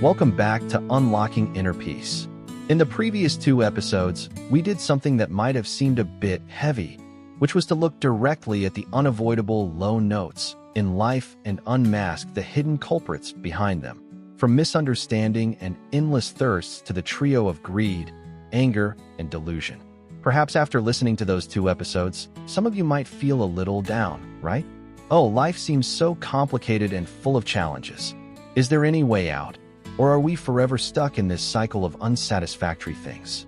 Welcome back to Unlocking Inner Peace. In the previous 2 episodes, we did something that might have seemed a bit heavy, which was to look directly at the unavoidable low notes in life and unmask the hidden culprits behind them. From misunderstanding and endless thirsts to the trio of greed, anger, and delusion. Perhaps after listening to those 2 episodes, some of you might feel a little down, right? Oh, life seems so complicated and full of challenges. Is there any way out? Or are we forever stuck in this cycle of unsatisfactory things?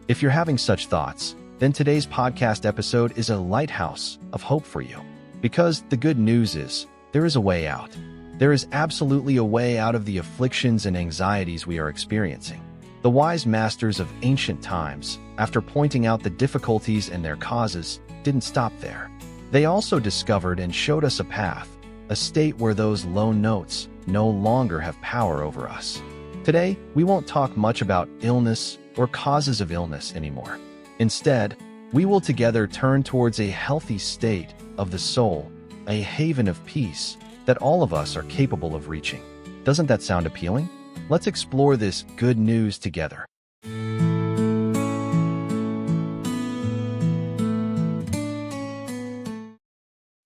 If you're having such thoughts, then today's podcast episode is a lighthouse of hope for you. Because the good news is, there is a way out. There is absolutely a way out of the afflictions and anxieties we are experiencing. The wise masters of ancient times, after pointing out the difficulties and their causes, didn't stop there. They also discovered and showed us a path, a state where those low notes no longer have power over us. Today, we won't talk much about illness or causes of illness anymore. Instead, we will together turn towards a healthy state of the soul, a haven of peace that all of us are capable of reaching. Doesn't that sound appealing? Let's explore this good news together.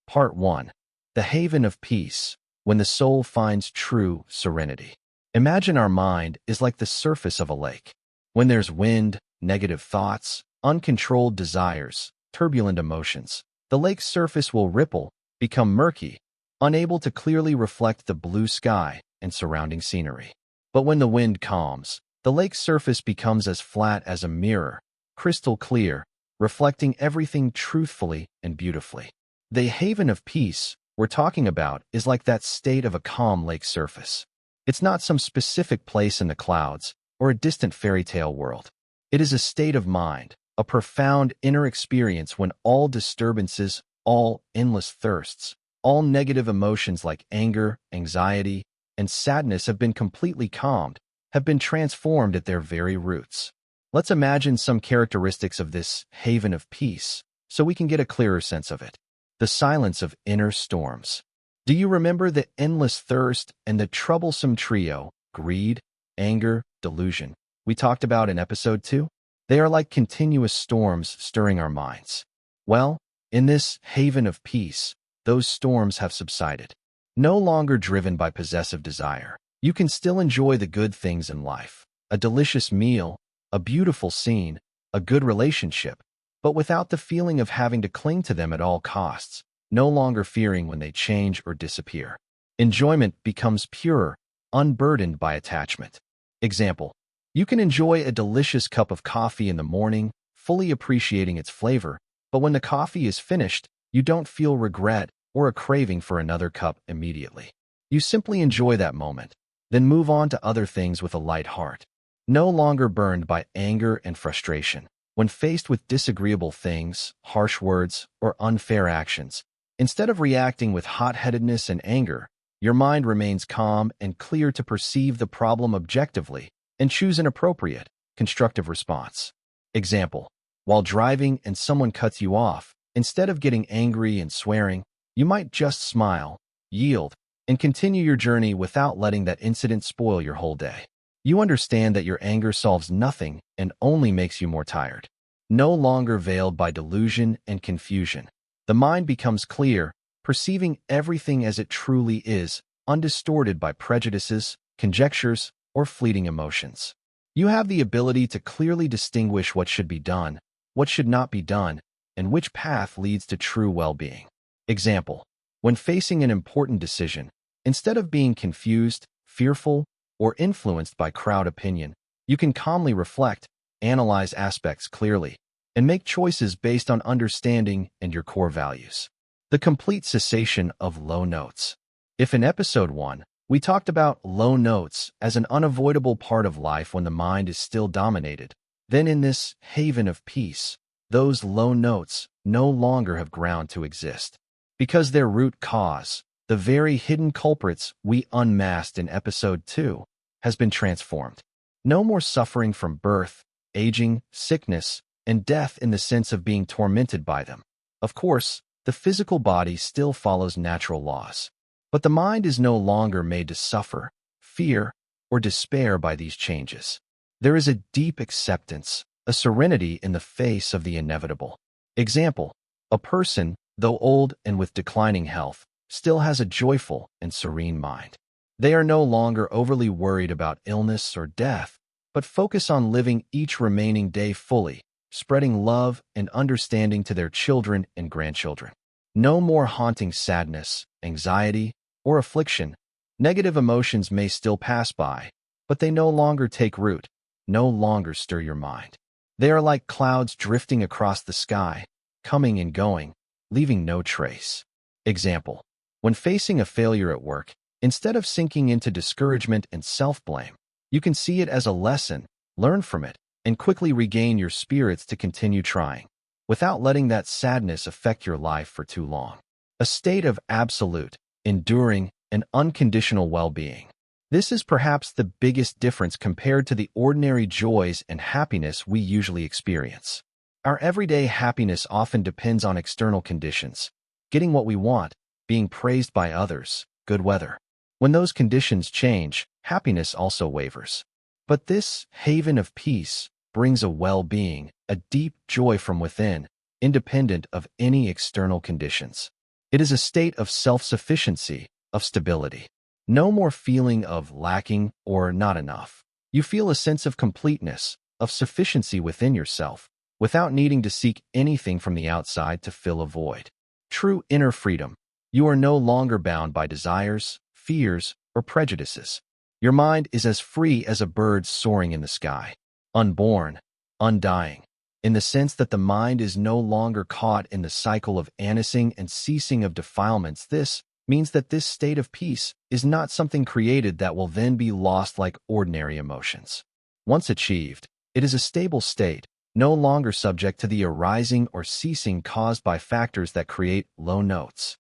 Part 1. The Haven of Peace, when the soul finds true serenity. Imagine our mind is like the surface of a lake. When there's wind, negative thoughts, uncontrolled desires, turbulent emotions, the lake's surface will ripple, become murky, unable to clearly reflect the blue sky and surrounding scenery. But when the wind calms, the lake's surface becomes as flat as a mirror, crystal clear, reflecting everything truthfully and beautifully. The haven of peace we're talking about is like that state of a calm lake surface. It's not some specific place in the clouds or a distant fairy tale world. It is a state of mind, a profound inner experience when all disturbances, all endless thirsts, all negative emotions like anger, anxiety, and sadness have been completely calmed, have been transformed at their very roots. Let's imagine some characteristics of this haven of peace so we can get a clearer sense of it. The silence of inner storms. Do you remember the endless thirst and the troublesome trio, greed, anger, delusion, we talked about in episode 2? They are like continuous storms stirring our minds. Well, in this haven of peace, those storms have subsided. No longer driven by possessive desire, you can still enjoy the good things in life. A delicious meal, a beautiful scene, a good relationship, but without the feeling of having to cling to them at all costs, no longer fearing when they change or disappear. Enjoyment becomes purer, unburdened by attachment. Example: you can enjoy a delicious cup of coffee in the morning, fully appreciating its flavor, but when the coffee is finished, you don't feel regret or a craving for another cup immediately. You simply enjoy that moment, then move on to other things with a light heart, no longer burned by anger and frustration. When faced with disagreeable things, harsh words, or unfair actions, instead of reacting with hot-headedness and anger, your mind remains calm and clear to perceive the problem objectively and choose an appropriate, constructive response. Example: while driving and someone cuts you off, instead of getting angry and swearing, you might just smile, yield, and continue your journey without letting that incident spoil your whole day. You understand that your anger solves nothing and only makes you more tired. No longer veiled by delusion and confusion, the mind becomes clear, perceiving everything as it truly is, undistorted by prejudices, conjectures, or fleeting emotions. You have the ability to clearly distinguish what should be done, what should not be done, and which path leads to true well-being. Example: when facing an important decision, instead of being confused, fearful, or influenced by crowd opinion, you can calmly reflect, analyze aspects clearly, and make choices based on understanding and your core values. The complete cessation of low notes. If in episode 1, we talked about low notes as an unavoidable part of life when the mind is still dominated, then in this haven of peace, those low notes no longer have ground to exist. Because their root cause, the very hidden culprits we unmasked in episode 2, has been transformed. No more suffering from birth, aging, sickness, and death in the sense of being tormented by them. Of course, the physical body still follows natural laws, but the mind is no longer made to suffer, fear, or despair by these changes. There is a deep acceptance, a serenity in the face of the inevitable. Example: a person, though old and with declining health, still has a joyful and serene mind. They are no longer overly worried about illness or death, but focus on living each remaining day fully, spreading love and understanding to their children and grandchildren. No more haunting sadness, anxiety, or affliction. Negative emotions may still pass by, but they no longer take root, no longer stir your mind. They are like clouds drifting across the sky, coming and going, leaving no trace. Example: when facing a failure at work, instead of sinking into discouragement and self-blame, you can see it as a lesson, learn from it, and quickly regain your spirits to continue trying, without letting that sadness affect your life for too long. A state of absolute, enduring, and unconditional well-being. This is perhaps the biggest difference compared to the ordinary joys and happiness we usually experience. Our everyday happiness often depends on external conditions: getting what we want, being praised by others, good weather. When those conditions change, happiness also wavers. But this haven of peace brings a well-being, a deep joy from within, independent of any external conditions. It is a state of self-sufficiency, of stability. No more feeling of lacking or not enough. You feel a sense of completeness, of sufficiency within yourself, without needing to seek anything from the outside to fill a void. True inner freedom. You are no longer bound by desires, fears, or prejudices. Your mind is as free as a bird soaring in the sky, unborn, undying, in the sense that the mind is no longer caught in the cycle of announcing and ceasing of defilements. This means that this state of peace is not something created that will then be lost like ordinary emotions. Once achieved, it is a stable state, no longer subject to the arising or ceasing caused by factors that create low notes.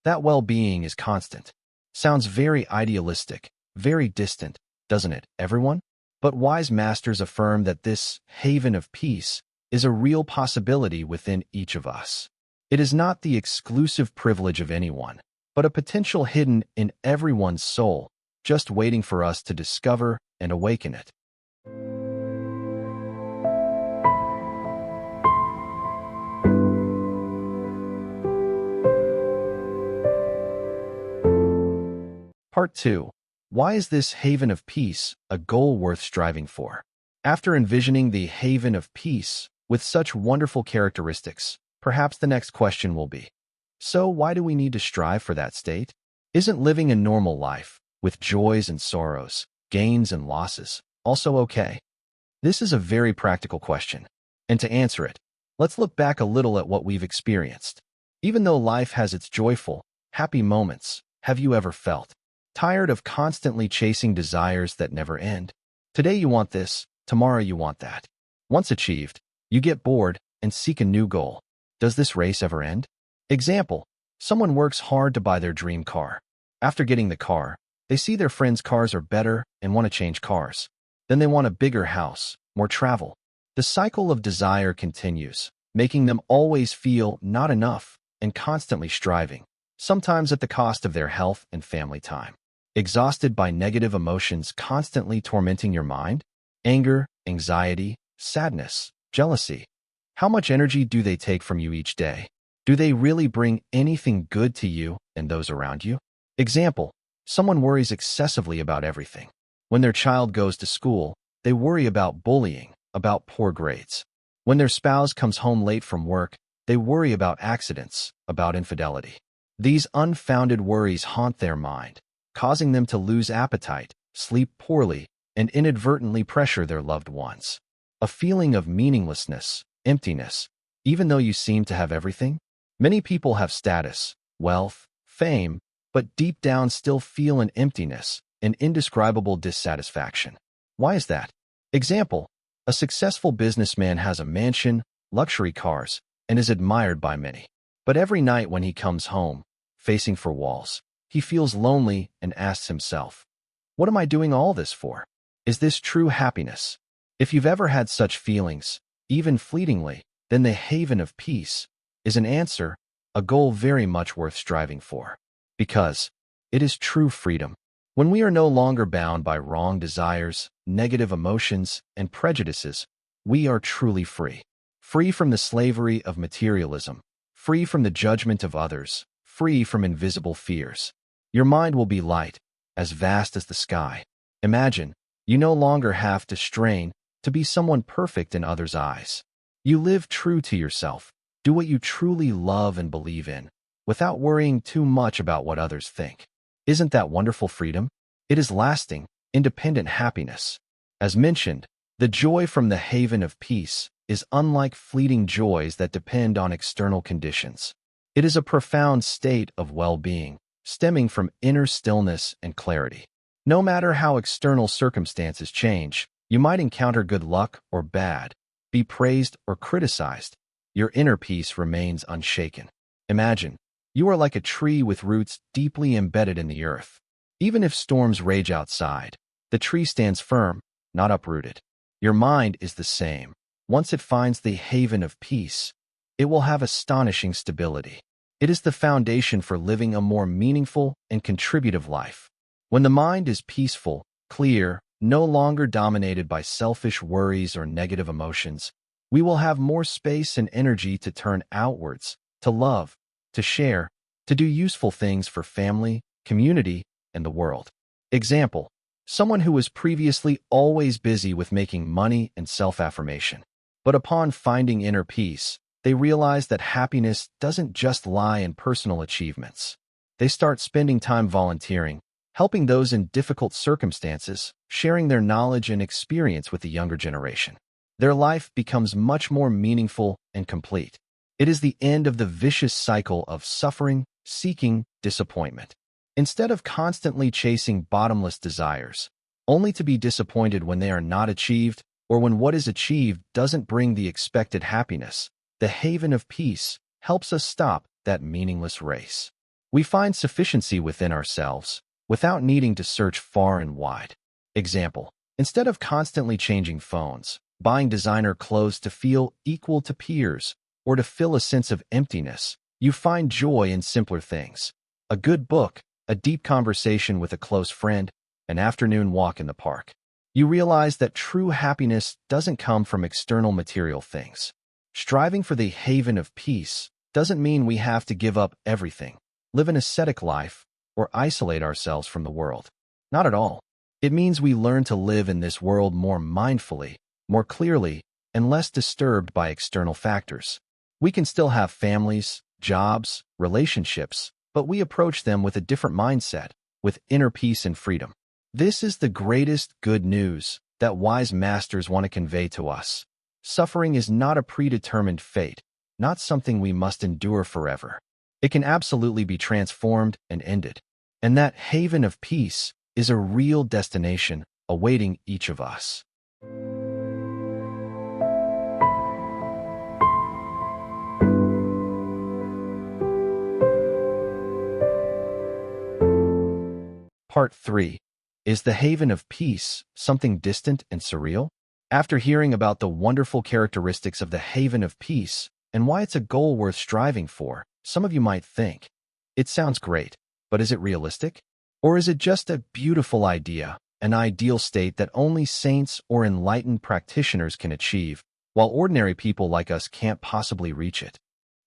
That well-being is constant. Sounds very idealistic, very distant, doesn't it, everyone? But wise masters affirm that this haven of peace is a real possibility within each of us. It is not the exclusive privilege of anyone, but a potential hidden in everyone's soul, just waiting for us to discover and awaken it. Part 2. Why is this haven of peace a goal worth striving for? After envisioning the haven of peace with such wonderful characteristics, perhaps the next question will be, so why do we need to strive for that state? Isn't living a normal life, with joys and sorrows, gains and losses, also okay? This is a very practical question, and to answer it, let's look back a little at what we've experienced. Even though life has its joyful, happy moments, have you ever felt tired of constantly chasing desires that never end? Today you want this, tomorrow you want that. Once achieved, you get bored and seek a new goal. Does this race ever end? Example: someone works hard to buy their dream car. After getting the car, they see their friends' cars are better and want to change cars. Then they want a bigger house, more travel. The cycle of desire continues, making them always feel not enough and constantly striving, sometimes at the cost of their health and family time. Exhausted by negative emotions constantly tormenting your mind? Anger, anxiety, sadness, jealousy. How much energy do they take from you each day? Do they really bring anything good to you and those around you? Example: someone worries excessively about everything. When their child goes to school, they worry about bullying, about poor grades. When their spouse comes home late from work, they worry about accidents, about infidelity. These unfounded worries haunt their mind, causing them to lose appetite, sleep poorly, and inadvertently pressure their loved ones. A feeling of meaninglessness, emptiness, even though you seem to have everything? Many people have status, wealth, fame, but deep down still feel an emptiness, an indescribable dissatisfaction. Why is that? Example: a successful businessman has a mansion, luxury cars, and is admired by many. But every night when he comes home, facing four walls, he feels lonely and asks himself, what am I doing all this for? Is this true happiness? If you've ever had such feelings, even fleetingly, then the haven of peace is an answer, a goal very much worth striving for. Because it is true freedom. When we are no longer bound by wrong desires, negative emotions, and prejudices, we are truly free. Free from the slavery of materialism, free from the judgment of others, free from invisible fears. Your mind will be light, as vast as the sky. Imagine, you no longer have to strain to be someone perfect in others' eyes. You live true to yourself, do what you truly love and believe in, without worrying too much about what others think. Isn't that wonderful freedom? It is lasting, independent happiness. As mentioned, the joy from the haven of peace is unlike fleeting joys that depend on external conditions. It is a profound state of well-being, stemming from inner stillness and clarity. No matter how external circumstances change, you might encounter good luck or bad, be praised or criticized, your inner peace remains unshaken. Imagine, you are like a tree with roots deeply embedded in the earth. Even if storms rage outside, the tree stands firm, not uprooted. Your mind is the same. Once it finds the haven of peace, it will have astonishing stability. It is the foundation for living a more meaningful and contributive life. When the mind is peaceful, clear, no longer dominated by selfish worries or negative emotions, we will have more space and energy to turn outwards, to love, to share, to do useful things for family, community, and the world. Example, someone who was previously always busy with making money and self-affirmation. But upon finding inner peace, they realize that happiness doesn't just lie in personal achievements. They start spending time volunteering, helping those in difficult circumstances, sharing their knowledge and experience with the younger generation. Their life becomes much more meaningful and complete. It is the end of the vicious cycle of suffering, seeking, disappointment. Instead of constantly chasing bottomless desires, only to be disappointed when they are not achieved or when what is achieved doesn't bring the expected happiness, the haven of peace helps us stop that meaningless race. We find sufficiency within ourselves, without needing to search far and wide. Example, instead of constantly changing phones, buying designer clothes to feel equal to peers, or to fill a sense of emptiness, you find joy in simpler things. A good book, a deep conversation with a close friend, an afternoon walk in the park. You realize that true happiness doesn't come from external material things. Striving for the haven of peace doesn't mean we have to give up everything, live an ascetic life, or isolate ourselves from the world. Not at all. It means we learn to live in this world more mindfully, more clearly, and less disturbed by external factors. We can still have families, jobs, relationships, but we approach them with a different mindset, with inner peace and freedom. This is the greatest good news that wise masters want to convey to us. Suffering is not a predetermined fate, not something we must endure forever. It can absolutely be transformed and ended. And that haven of peace is a real destination awaiting each of us. Part 3. Is the haven of peace something distant and surreal? After hearing about the wonderful characteristics of the haven of peace and why it's a goal worth striving for, some of you might think, it sounds great, but is it realistic? Or is it just a beautiful idea, an ideal state that only saints or enlightened practitioners can achieve, while ordinary people like us can't possibly reach it?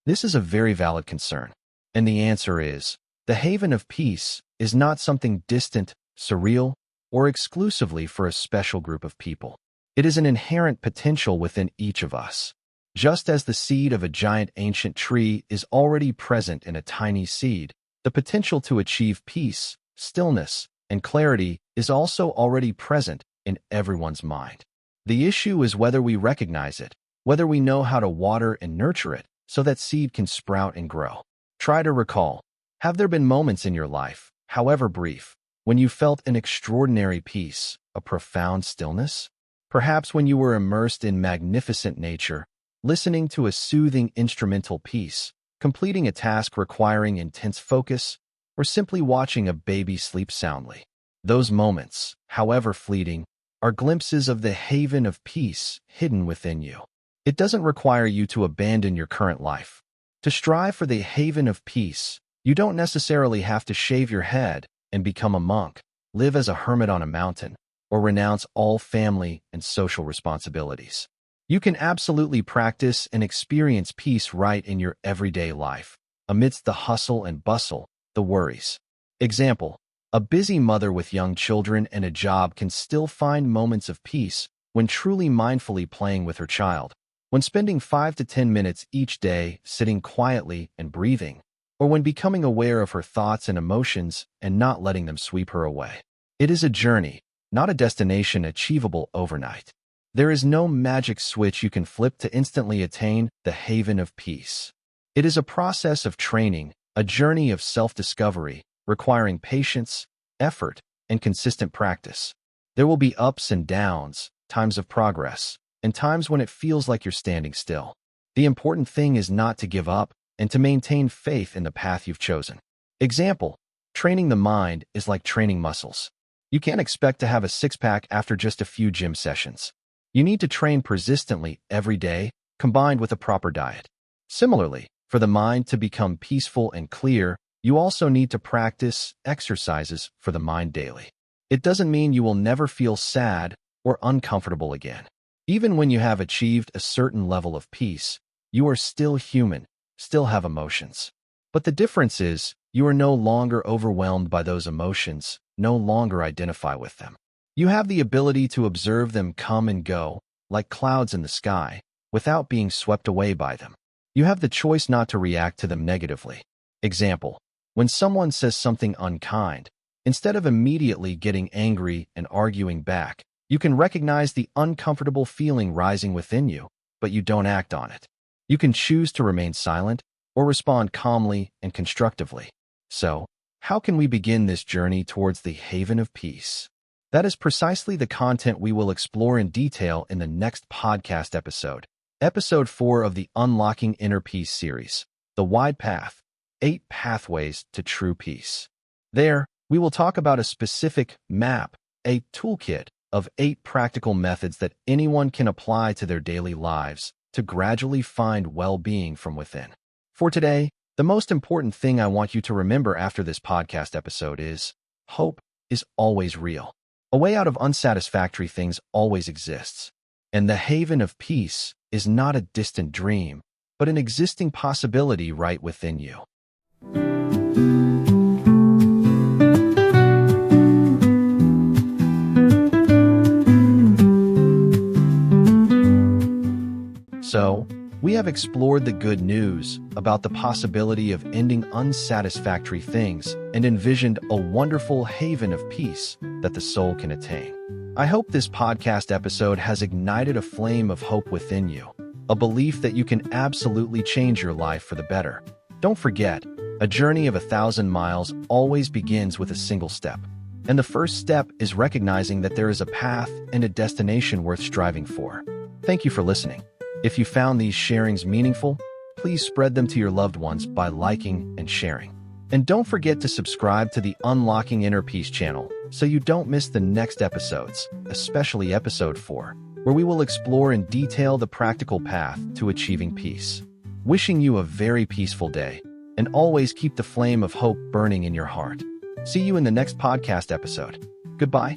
This is a very valid concern. And the answer is, the haven of peace is not something distant, surreal, or exclusively for a special group of people. It is an inherent potential within each of us. Just as the seed of a giant ancient tree is already present in a tiny seed, the potential to achieve peace, stillness, and clarity is also already present in everyone's mind. The issue is whether we recognize it, whether we know how to water and nurture it so that seed can sprout and grow. Try to recall, have there been moments in your life, however brief, when you felt an extraordinary peace, a profound stillness? Perhaps when you were immersed in magnificent nature, listening to a soothing instrumental piece, completing a task requiring intense focus, or simply watching a baby sleep soundly. Those moments, however fleeting, are glimpses of the haven of peace hidden within you. It doesn't require you to abandon your current life. To strive for the haven of peace, you don't necessarily have to shave your head and become a monk. live as a hermit on a mountain, or renounce all family and social responsibilities. You can absolutely practice and experience peace right in your everyday life, amidst the hustle and bustle, the worries. Example: a busy mother with young children and a job can still find moments of peace when truly mindfully playing with her child, when spending 5 to 10 minutes each day sitting quietly and breathing, or when becoming aware of her thoughts and emotions and not letting them sweep her away. It is a journey, not a destination achievable overnight. There is no magic switch you can flip to instantly attain the haven of peace. It is a process of training, a journey of self-discovery, requiring patience, effort, and consistent practice. There will be ups and downs, times of progress, and times when it feels like you're standing still. The important thing is not to give up and to maintain faith in the path you've chosen. Example: training the mind is like training muscles. You can't expect to have a six-pack after just a few gym sessions. You need to train persistently every day, combined with a proper diet. Similarly, for the mind to become peaceful and clear, you also need to practice exercises for the mind daily. It doesn't mean you will never feel sad or uncomfortable again. Even when you have achieved a certain level of peace, you are still human, still have emotions. But the difference is, you are no longer overwhelmed by those emotions, no longer identify with them. You have the ability to observe them come and go, like clouds in the sky, without being swept away by them. You have the choice not to react to them negatively. Example: when someone says something unkind, instead of immediately getting angry and arguing back, you can recognize the uncomfortable feeling rising within you, but you don't act on it. You can choose to remain silent or respond calmly and constructively. So, how can we begin this journey towards the haven of peace? That is precisely the content we will explore in detail in the next podcast episode, Episode 4 of the Unlocking Inner Peace series, The Wide Path, 8 Pathways to True Peace. There, we will talk about a specific map, a toolkit of 8 practical methods that anyone can apply to their daily lives to gradually find well-being from within. For today, the most important thing I want you to remember after this podcast episode is, hope is always real. A way out of unsatisfactory things always exists, and the haven of peace is not a distant dream, but an existing possibility right within you. So, we have explored the good news about the possibility of ending unsatisfactory things and envisioned a wonderful haven of peace that the soul can attain. I hope this podcast episode has ignited a flame of hope within you, a belief that you can absolutely change your life for the better. Don't forget, a journey of 1,000 miles always begins with a single step. And the first step is recognizing that there is a path and a destination worth striving for. Thank you for listening. If you found these sharings meaningful, please spread them to your loved ones by liking and sharing. And don't forget to subscribe to the Unlocking Inner Peace channel so you don't miss the next episodes, especially Episode 4, where we will explore in detail the practical path to achieving peace. Wishing you a very peaceful day, and always keep the flame of hope burning in your heart. See you in the next podcast episode. Goodbye.